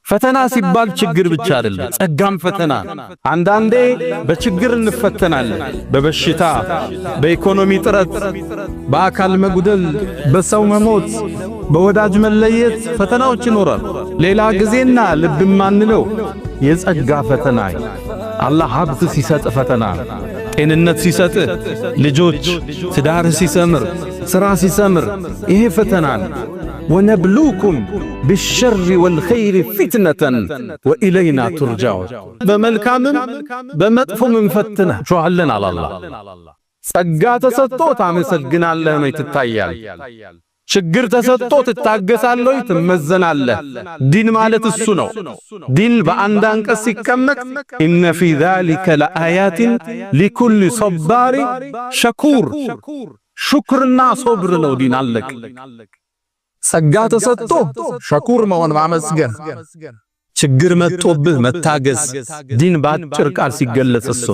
ፈተና ሲባል ችግር ብቻ አይደለም ጸጋም ፈተና አንዳንዴ በችግር እንፈተናለን በበሽታ በኢኮኖሚ ጥረት በአካል መጉደል በሰው መሞት በወዳጅ መለየት ፈተናዎች ይኖራሉ ሌላ ጊዜና ልብ ማንለው የጸጋ ፈተና አላህ ሀብት ሲሰጥ ፈተና ጤንነት ሲሰጥ ልጆች ትዳር ሲሰምር ስራ ሲሰምር ይሄ ፈተና ወነብሉኩም بالشر والخير فتنة وإلينا ترجعون በመልካምም በመጥፎም እንፈትናችኋለን አለ አላህ ጸጋ ተሰጥቶት አመሰግናለህ ነው ይታያል ችግር ተሰጥቶት ትታገሳለህ ትመዘናለህ ዲን ማለት እሱ ነው ዲን በአንድ አንቀጽ ሲቀመጥ إن في ذلك لآيات لكل صبار شكور شكرنا صبر ነው ዲን አለቅ ጸጋ ተሰጥቶ ሸኩር መሆን ማመስገን ችግር መጥቶብህ መታገስ ዲን ባጭር ቃል ሲገለጽ እሱ